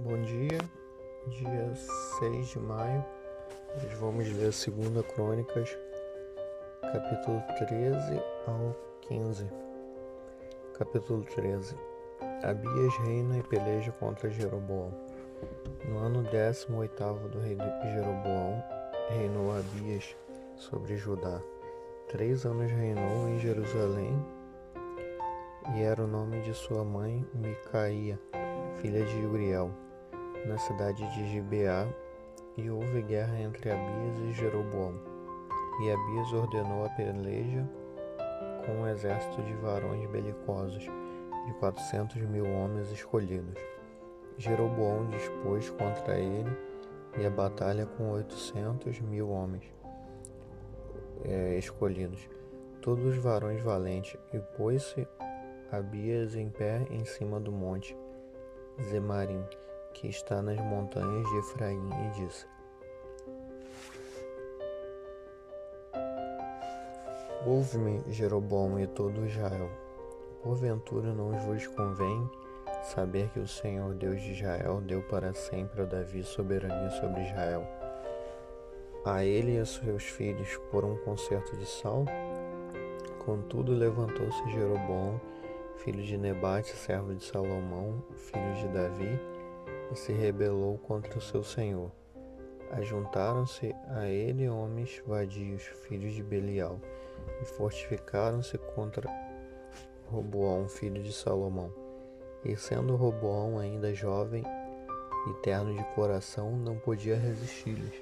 Bom dia, dia 6 de maio. Hoje vamos ler 2 Crônicas, capítulo 13 ao 15. Capítulo 13. Abias reina e peleja contra Jeroboão. No ano 18º do rei Jeroboão, reinou Abias sobre Judá. 3 anos reinou em Jerusalém, e era o nome de sua mãe Micaía, filha de Uriel, na cidade de Gibeá, e houve guerra entre Abias e Jeroboão. E Abias ordenou a peleja com um exército de varões belicosos, de 400.000 homens escolhidos. Jeroboão dispôs contra ele e a batalha com 800.000 homens escolhidos, todos varões valentes, e pôs-se Abias em pé em cima do monte Zemarim, que está nas montanhas de Efraim, e disse: Ouve-me, Jeroboão e todo Israel. Porventura não vos convém saber que o Senhor Deus de Israel deu para sempre a Davi soberania sobre Israel, a ele e a seus filhos por um concerto de sal? Contudo levantou-se Jeroboão, filho de Nebate, servo de Salomão, filho de Davi, e se rebelou contra o seu senhor. Ajuntaram-se a ele homens vadios, filhos de Belial, e fortificaram-se contra Roboão, filho de Salomão. E sendo Roboão ainda jovem e terno de coração, não podia resistir-lhes.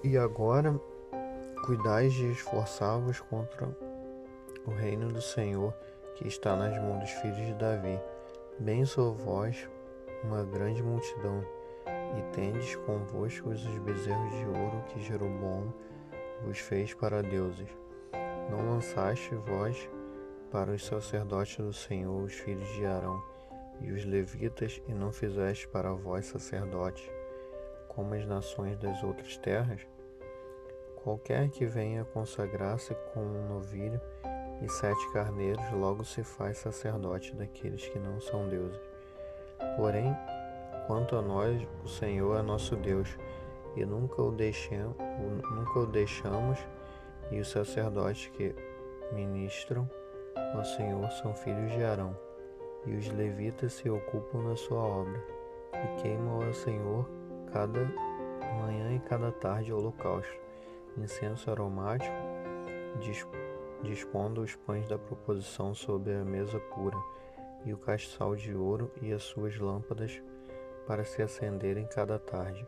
E agora cuidais de esforçar-vos contra o reino do Senhor, que está nas mãos dos filhos de Davi. Bem sou vós uma grande multidão, e tendes convosco os bezerros de ouro que Jeroboão vos fez para deuses. Não lançaste vós para os sacerdotes do Senhor, os filhos de Arão, e os levitas, e não fizeste para vós sacerdotes, como as nações das outras terras? Qualquer que venha consagrar-se com um novilho e 7 carneiros, logo se faz sacerdote daqueles que não são deuses. Porém, quanto a nós, o Senhor é nosso Deus, e nunca o deixamos, e os sacerdotes que ministram ao Senhor são filhos de Arão, e os levitas se ocupam na sua obra, e queimam ao Senhor cada manhã e cada tarde holocausto, incenso aromático, dispondo os pães da proposição sobre a mesa pura, e o castiçal de ouro e as suas lâmpadas para se acenderem cada tarde,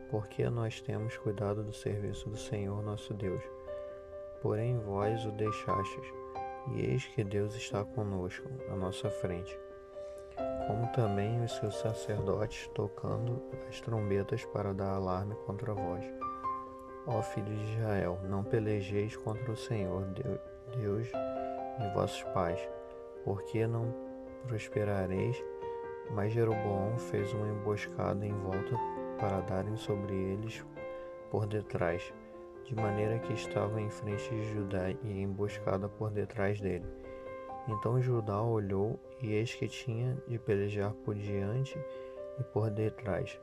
porque nós temos cuidado do serviço do Senhor nosso Deus. Porém vós o deixastes, e eis que Deus está conosco, à nossa frente, como também os seus sacerdotes, tocando as trombetas para dar alarme contra vós. Ó filhos de Israel, não pelejeis contra o Senhor, Deus de vossos pais, porque não prosperareis. Mas Jeroboão fez uma emboscada em volta para darem sobre eles por detrás, de maneira que estava em frente de Judá e a emboscada por detrás dele. Então Judá olhou, e eis que tinha de pelejar por diante e por detrás.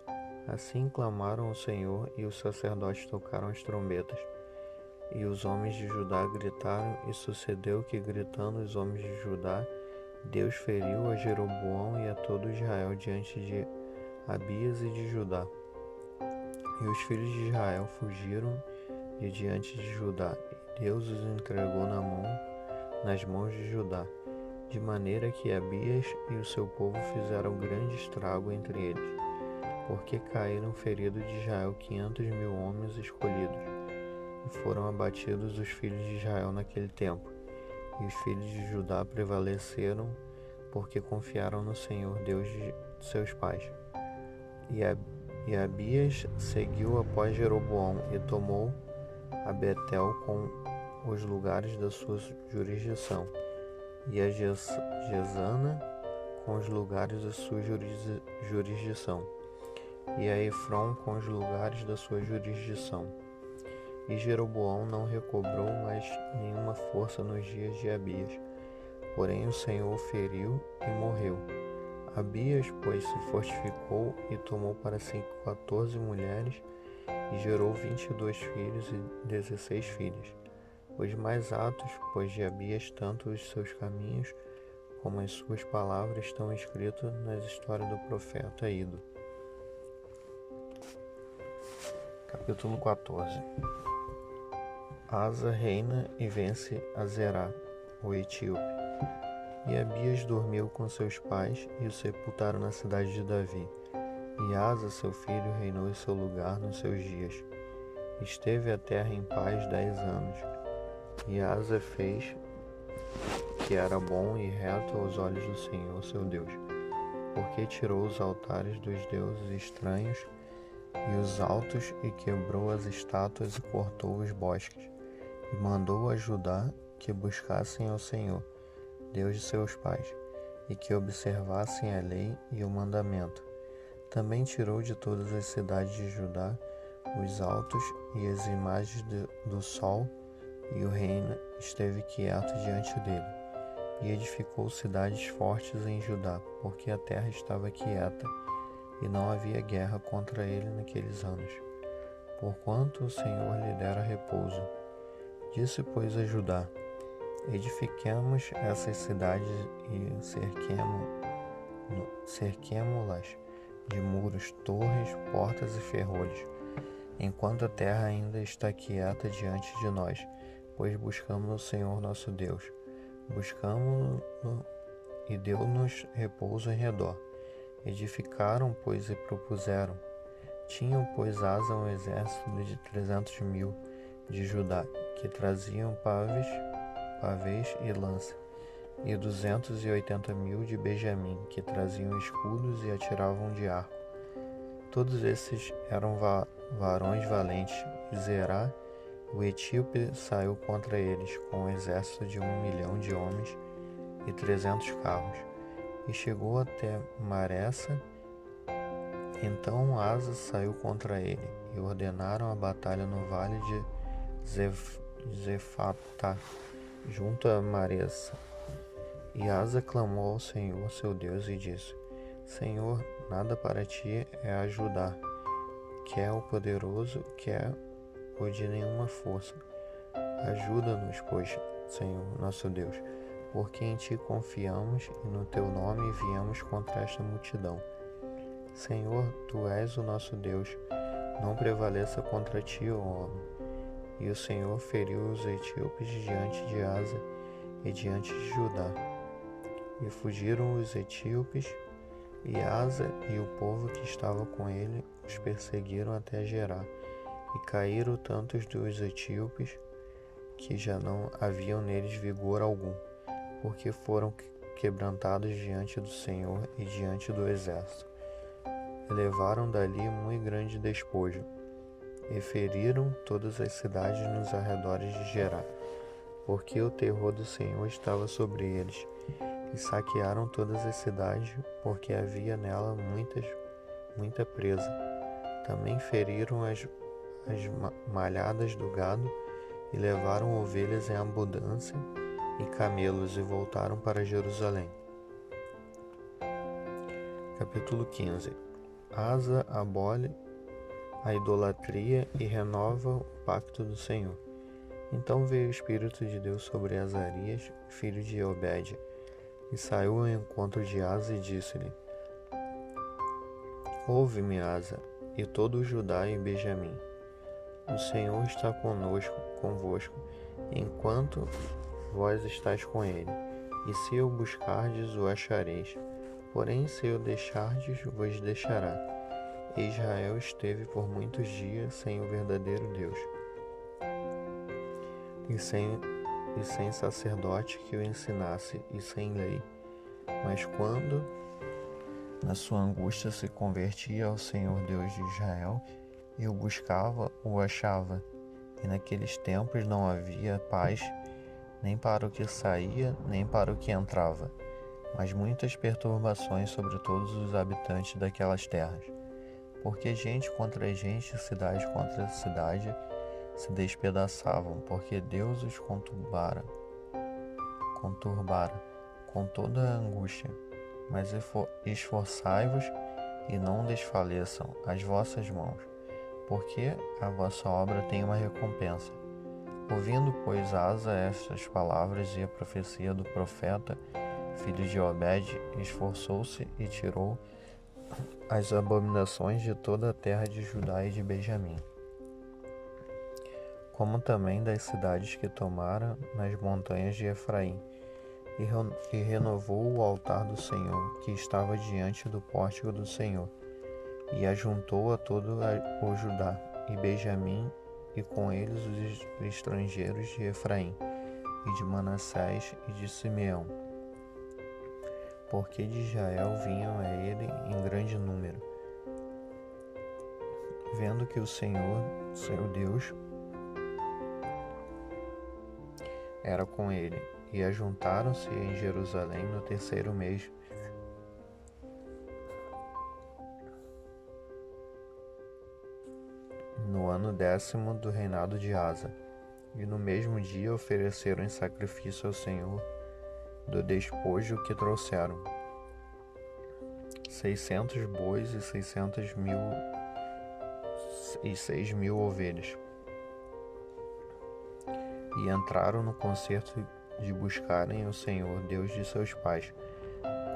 Assim clamaram ao Senhor, e os sacerdotes tocaram as trombetas. E os homens de Judá gritaram, e sucedeu que, gritando os homens de Judá, Deus feriu a Jeroboão e a todo Israel diante de Abias e de Judá. E os filhos de Israel fugiram de diante de Judá, e Deus os entregou nas mãos de Judá, de maneira que Abias e o seu povo fizeram grande estrago entre eles, porque caíram feridos de Israel 500.000 homens escolhidos, e foram abatidos os filhos de Israel naquele tempo. E os filhos de Judá prevaleceram, porque confiaram no Senhor Deus de seus pais. E Abias seguiu após Jeroboão, e tomou a Betel com os lugares da sua jurisdição, e a Jezana com os lugares da sua jurisdição, e a Efron com os lugares da sua jurisdição. E Jeroboão não recobrou mais nenhuma força nos dias de Abias, porém o Senhor o feriu e morreu. Abias, pois, se fortificou e tomou para si 14 mulheres e gerou 22 filhos e 16 filhas. Os mais atos, pois, de Abias, tanto os seus caminhos como as suas palavras estão escritos nas histórias do profeta Ido. Capítulo 14. Asa reina e vence a Zerá, o etíope. E Abias dormiu com seus pais e o sepultaram na cidade de Davi. E Asa, seu filho, reinou em seu lugar nos seus dias. Esteve a terra em paz 10 anos. E Asa fez que era bom e reto aos olhos do Senhor, seu Deus, porque tirou os altares dos deuses estranhos e os altos e quebrou as estátuas e cortou os bosques, e mandou a Judá que buscassem ao Senhor, Deus de seus pais, e que observassem a lei e o mandamento. Também tirou de todas as cidades de Judá os altos e as imagens do sol, e o reino esteve quieto diante dele. E edificou cidades fortes em Judá, porque a terra estava quieta, e não havia guerra contra ele naqueles anos, porquanto o Senhor lhe dera repouso. Disse, pois, a Judá: edifiquemos essas cidades e cerquemo-las de muros, torres, portas e ferrolhos, enquanto a terra ainda está quieta diante de nós, pois buscamos o Senhor nosso Deus. Buscamo-lo e deu-nos repouso em redor. Edificaram, pois, e propuseram. Tinham, pois, Asa um exército de 300.000 de Judá, que traziam pavês e lança, e 280.000 de Benjamim, que traziam escudos e atiravam de arco. Todos esses eram varões valentes, e Zerá, o etíope, saiu contra eles com um exército de 1 milhão de homens e 300 carros, e chegou até Maressa. Então Asa saiu contra ele, e ordenaram a batalha no vale de Zefatá, junto a Maressa. E Asa clamou ao Senhor, seu Deus, e disse: Senhor, nada para ti é ajudar, quer o poderoso, quer o de nenhuma força. Ajuda-nos, pois, Senhor, nosso Deus, porque em ti confiamos e no teu nome viemos contra esta multidão. Senhor, tu és o nosso Deus, não prevaleça contra ti, ó homem. E o Senhor feriu os etíopes diante de Asa e diante de Judá. E fugiram os etíopes, e Asa e o povo que estava com ele os perseguiram até Gerá. E caíram tantos dos etíopes que já não haviam neles vigor algum, porque foram quebrantados diante do Senhor e diante do exército. E levaram dali muito grande despojo, e feriram todas as cidades nos arredores de Gerá, porque o terror do Senhor estava sobre eles. E saquearam todas as cidades, porque havia nela muita presa. Também feriram as malhadas do gado, e levaram ovelhas em abundância e camelos, e voltaram para Jerusalém. Capítulo 15. Asa abole a idolatria e renova o pacto do Senhor. Então veio o Espírito de Deus sobre Azarias, filho de Obed, e saiu ao encontro de Asa e disse-lhe: Ouve-me, Asa, e todo o Judá e Benjamim. O Senhor está convosco, enquanto vós estáis com ele, e se o buscardes, o achareis. Porém, se o deixardes, vos deixará. Israel esteve por muitos dias sem o verdadeiro Deus, e sem sacerdote que o ensinasse, e sem lei. Mas quando, na sua angústia, se convertia ao Senhor Deus de Israel, e o buscava, o achava. E naqueles tempos não havia paz, nem para o que saía, nem para o que entrava, mas muitas perturbações sobre todos os habitantes daquelas terras. Porque gente contra gente, cidade contra cidade, se despedaçavam, porque Deus os conturbara. com toda a angústia, mas esforçai-vos e não desfaleçam as vossas mãos, porque a vossa obra tem uma recompensa. Ouvindo, pois, Asa estas palavras e a profecia do profeta, filho de Obed, esforçou-se e tirou as abominações de toda a terra de Judá e de Benjamim, como também das cidades que tomara nas montanhas de Efraim, e renovou o altar do Senhor, que estava diante do pórtico do Senhor, e ajuntou a todo o Judá e Benjamim, e com eles os estrangeiros de Efraim, e de Manassés e de Simeão, porque de Israel vinham a ele em grande número. Vendo que o Senhor, seu Deus, era com ele, e ajuntaram-se em Jerusalém no 3º mês, no ano 10º do reinado de Asa, e no mesmo dia ofereceram em sacrifício ao Senhor do despojo que trouxeram 600 bois e 6.000 ovelhas, e entraram no concerto de buscarem o Senhor, Deus de seus pais,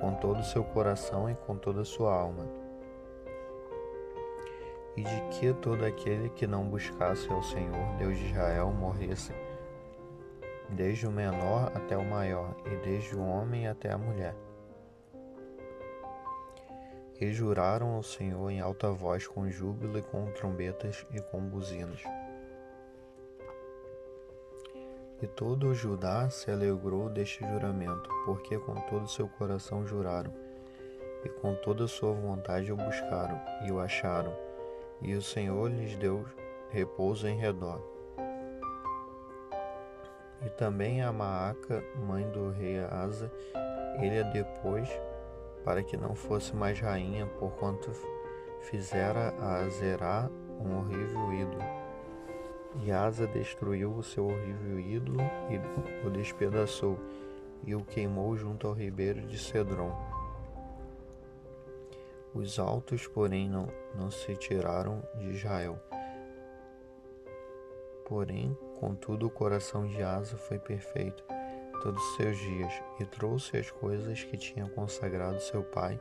com todo o seu coração e com toda a sua alma, e de que todo aquele que não buscasse ao Senhor, Deus de Israel, morresse, desde o menor até o maior, e desde o homem até a mulher. E juraram ao Senhor em alta voz, com júbilo e com trombetas e com buzinas. E todo o Judá se alegrou deste juramento, porque com todo o seu coração juraram, e com toda a sua vontade o buscaram, e o acharam, e o Senhor lhes deu repouso em redor. E também a Maaca, mãe do rei Asa, ele a depôs, para que não fosse mais rainha, porquanto fizera a Azerá um horrível ídolo. E Asa destruiu o seu horrível ídolo e o despedaçou, e o queimou junto ao ribeiro de Cedron. Os altos, porém, não se tiraram de Israel. Porém, contudo, o coração de Asa foi perfeito todos os seus dias, e trouxe as coisas que tinha consagrado seu pai,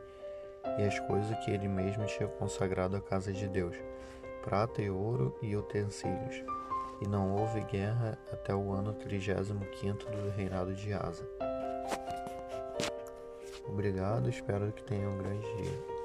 e as coisas que ele mesmo tinha consagrado à casa de Deus, prata e ouro e utensílios. E não houve guerra até o ano 35º do reinado de Asa. Obrigado, espero que tenham um grande dia.